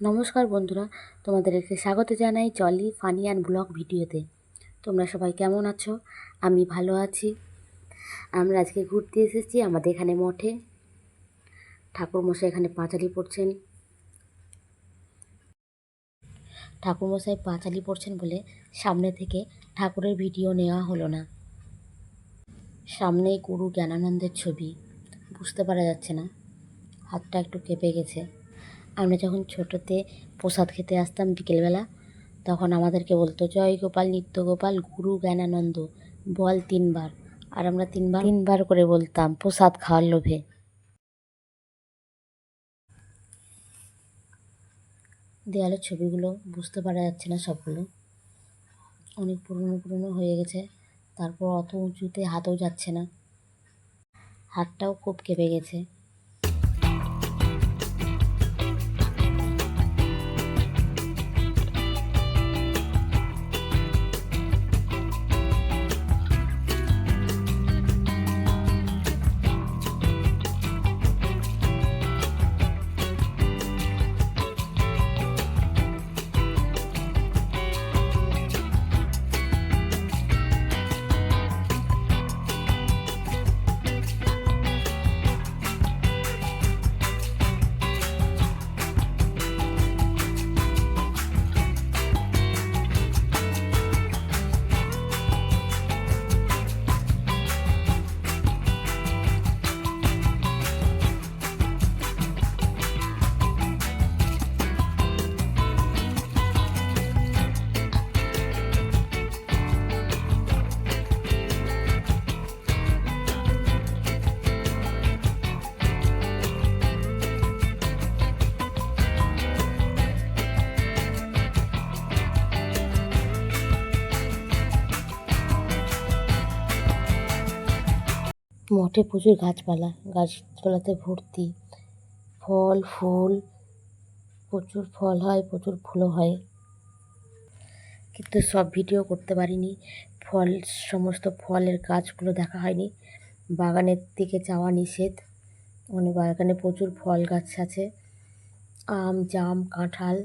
নমস্কার বন্ধুরা, তোমাদেরকে স্বাগত জানাই জলি ফানি অ্যান্ড ব্লগ ভিডিওতে। তোমরা সবাই কেমন আছো? আমি ভালো আছি। আমরা আজকে ঘুরতে এসেছি আমাদের এখানে মঠে। ঠাকুরমশাই এখানে পাঁচালি পড়ছেন। ঠাকুরমশাই পাঁচালি পড়ছেন বলে সামনে থেকে ঠাকুরের ভিডিও নেওয়া হলো না। সামনেই গুরু জ্ঞানানন্দের ছবি, বুঝতে পারা যাচ্ছে না, হাতটা একটু কেঁপে গেছে। আমরা যখন ছোটোতে প্রসাদ খেতে আসতাম বিকেলবেলা, তখন আমাদেরকে বলতো জয় গোপাল নিত্য গোপাল গুরু জ্ঞানানন্দ বল 3 বার। আর আমরা তিনবার করে বলতাম প্রসাদ খাওয়ার লোভে। দেয়ালের ছবিগুলো বুঝতে পারা যাচ্ছে না, সবগুলো অনেক পুরনো হয়ে গেছে। তারপর অত উঁচুতে হাতও যাচ্ছে না, হাতটাও খুব কেঁপে গেছে। মঠে প্রচুর গাছপালাতে ভর্তি, ফল ফুল, প্রচুর ফল হয়, প্রচুর ফুলও হয়। কিন্তু সব ভিডিও করতে পারিনি, সমস্ত ফলের গাছগুলো দেখা হয়নি। বাগানের দিকে যাওয়া নিষেধ। বাগানে প্রচুর ফল গাছ আছে, আম, জাম, কাঁঠাল,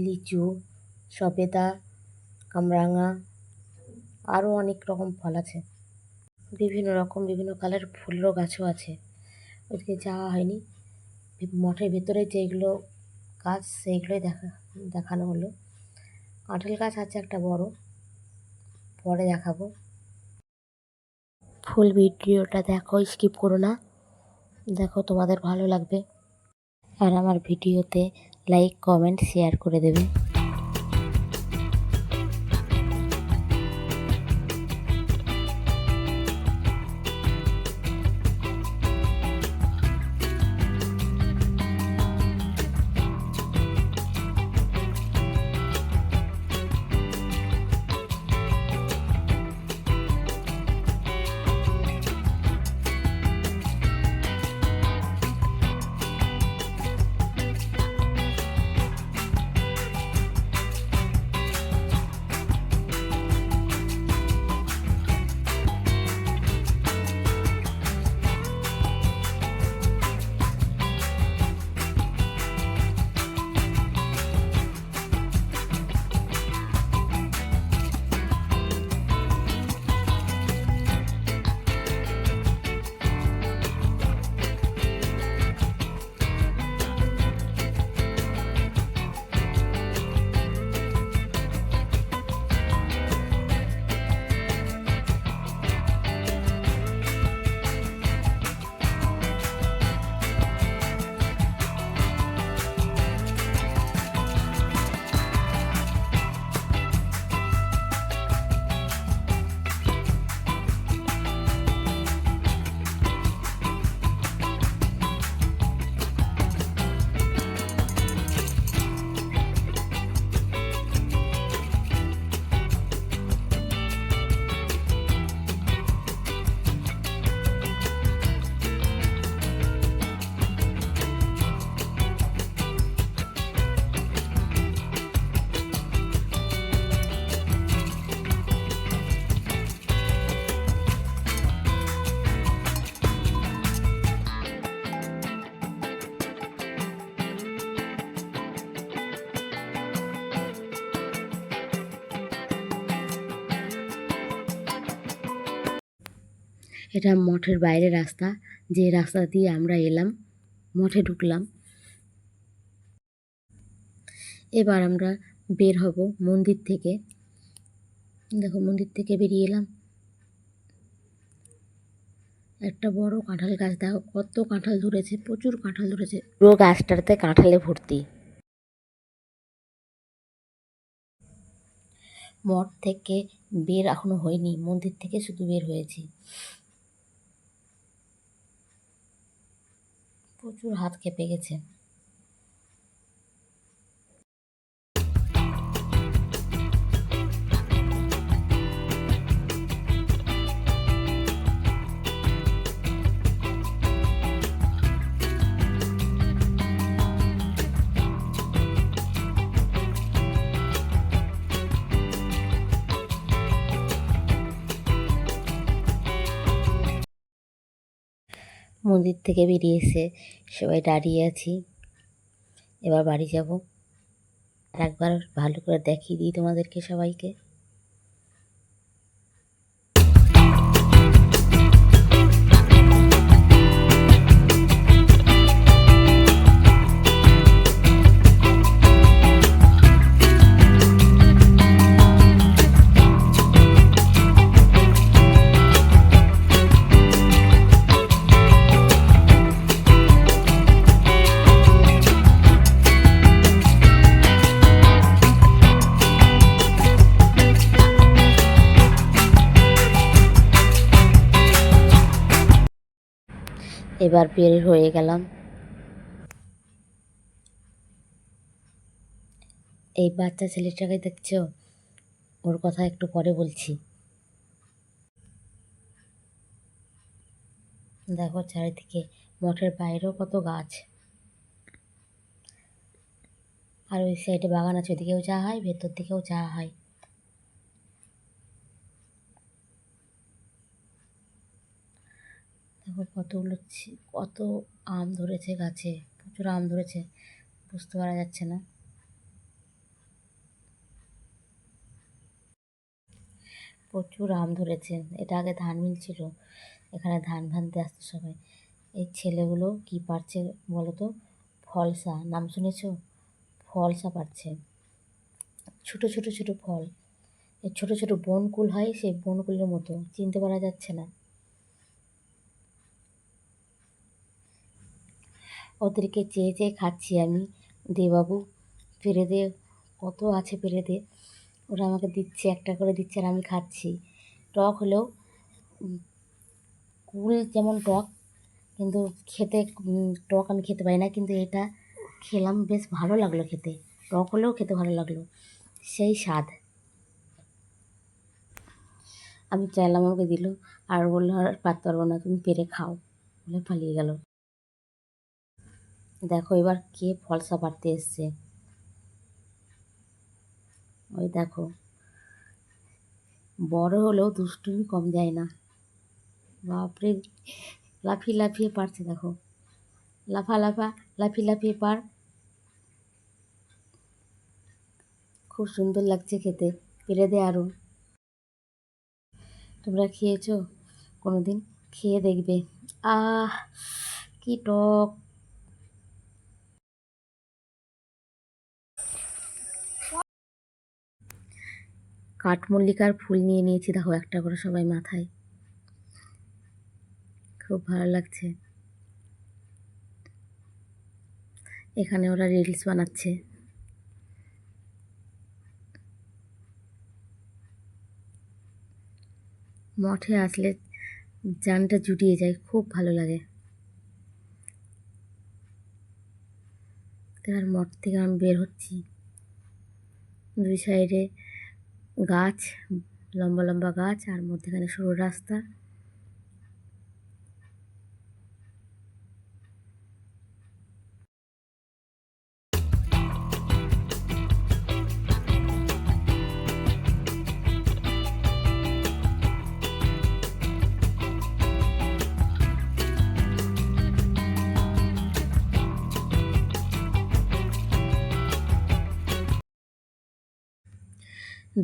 লিচু, সবেদা, কামরাঙা, আরও অনেক রকম ফল আছে। বিভিন্ন কালার ফুলেরও গাছও আছে। ওইদিকে যাওয়া হয়নি। মঠের ভেতরে যেগুলো গাছ সেইগুলোই দেখানো হলো। কাঁঠাল গাছ আছে একটা বড়, পরে দেখাবো। ফুল ভিডিওটা দেখো, স্কিপ করো না, দেখো তোমাদের ভালো লাগবে। আর আমার ভিডিওতে লাইক কমেন্ট শেয়ার করে দেবে। এটা মঠের বাইরের রাস্তা, যে রাস্তা দিয়ে আমরা এলাম, মঠে ঢুকলাম। এবার আমরা বের হব মন্দির থেকে। দেখো মন্দির থেকে বেরিয়ে এলাম। একটা বড় কাঁঠাল গাছ, দেখো কত কাঁঠাল ধরেছে, প্রচুর কাঁঠাল ধরেছে, পুরো গাছটাতে কাঁঠালে ভর্তি। মঠ থেকে বের এখনো হয়নি, মন্দির থেকে শুধু বের হয়েছি। প্রচুর হাত কেঁপে গেছে। মন্দির থেকে বেরিয়ে এসে সবাই দাঁড়িয়ে আছি, এবার বাড়ি যাব। একবার ভালো করে দেখিয়ে দিই তোমাদেরকে সবাইকে। এবার বের হয়ে গেলাম। এই বাচ্চা ছেলেটাকে দেখছো, ওর কথা একটু পরে বলছি। দেখো চারিদিকে মঠের বাইরেও কত গাছ, আর ওই সাইডে বাগান আছে, ওদিকেও যাওয়া হয়, ভেতর দিকেও যাওয়া হয়। দেখো কতগুলো কত আম ধরেছে গাছে, প্রচুর আম ধরেছে, বুঝতে পারা যাচ্ছে না। প্রচুর আম ধরেছে। এটা আগে ধান মিল ছিল, এখানে ধান ভানতে আসতো সবাই। এই ছেলেগুলো কি পারছে বলো তো? ফলসা, নাম শুনেছো? ফলসা পারছে, ছোট ছোট ছোট ফল। এই ছোট ছোট বনকুল হয়, সেই বনকুলের মতো, চিনতে পারা যাচ্ছে না। ওদেরকে চেয়ে চেয়ে খাচ্ছি আমি, দে বাবু পেরে দে, কত আছে পেরে দে। ওরা আমাকে দিচ্ছে, একটা করে দিচ্ছে, আর আমি খাচ্ছি। টক হলেও, কুল যেমন টক, কিন্তু খেতে টক আমি খেতে পারি না, কিন্তু এটা খেলাম, বেশ ভালো লাগলো খেতে। টক হলেও খেতে ভালো লাগলো, সেই স্বাদ। আমি চাইলাম, আমাকে দিল, আর বললো আর পারতে পারবো না, তুমি পেরে খাও, বলে পালিয়ে গেল। দেখো এবার কে ফলসা পাড়তে এসছে, ওই দেখো। বড় হলেও দুষ্টুমি কম যায় না, বাপরে, লাফিয়ে লাফিয়ে পারছে, দেখো লাফা লাফা, লাফিয়ে লাফিয়ে পার। খুব সুন্দর লাগছে খেতে, পেরে দে আরও। তোমরা খেয়েছো কোনো দিন? খেয়ে দেখবে, আহ কি টক। কাঠমল্লিকার ফুল নিয়ে নিয়েছি, দেখো একটা করে সবাই মাথায়, খুব ভালো লাগছে। এখানে ওরা রিলস বানাচ্ছে। মঠে আসলে জানটা জুড়িয়ে যায়, খুব ভালো লাগে। এবার মঠ থেকে আমি বের হচ্ছি, দুই সাইডে গাছ, লম্বা লম্বা গাছ, আর মধ্যেখানে সরু রাস্তা।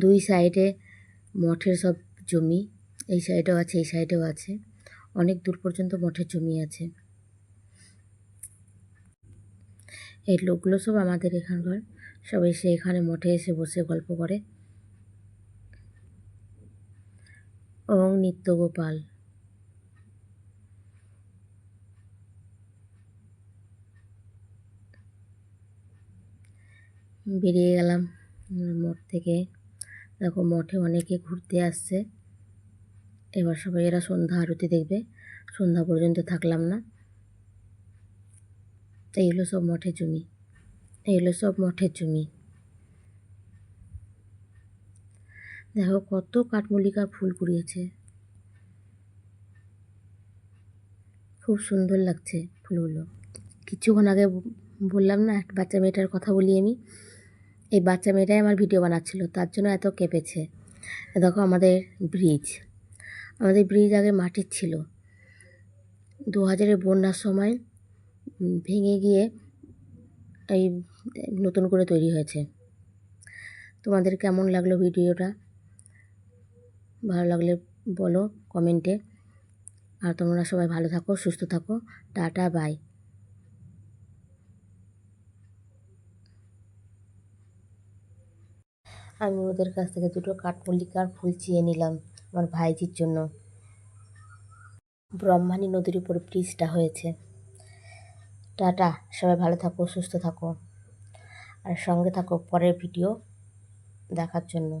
দুই সাইডে মঠের সব জমি, এই সাইডেও আছে, এই সাইডেও আছে। অনেক দূর পর্যন্ত মঠের জমি আছে। এই লোকগুলো সব আমাদের এখানকার, সব এসে এখানে মঠে এসে বসে গল্প করে। ওং নিত্যগোপাল। বেরিয়ে গেলাম মঠ থেকে। দেখো মঠে অনেকে ঘুরতে আসছে। এবার সবাই এরা সন্ধ্যা আরতি দেখবে, সন্ধ্যা পর্যন্ত থাকলাম না। এই হলো সব মঠের জমি, এই হলো সব মঠের জমি। দেখো কত কাঠমল্লিকা ফুল কুড়িয়েছে, খুব সুন্দর লাগছে ফুলগুলো। কিছুক্ষণ আগে বললাম না একটা বাচ্চা মেয়েটার কথা বলি আমি, এই বাচ্চা মেয়েটাই আমার ভিডিও বানাচ্ছিল, তার জন্য এত কেঁপেছে। দেখো আমাদের ব্রিজ, আমাদের ব্রিজ আগে মাটির ছিল, 2000-এর বন্যার সময় ভেঙে গিয়ে এই নতুন করে তৈরি হয়েছে। তোমাদের কেমন লাগলো ভিডিওটা? ভালো লাগলে বলো কমেন্টে। আর তোমরা সবাই ভালো থাকো, সুস্থ থাকো। Tata, bye. আমি ওদের কাছ থেকে 2টো কাঠমল্লিকার ফুল চেয়ে নিলাম আমার ভাইজির জন্য। ব্রহ্মাণী নদীর উপর ব্রিজটা হয়েছে। টাটা, সবাই ভালো থাকো, সুস্থ থাকো, আর সঙ্গে থাকো পরের ভিডিও দেখার জন্য।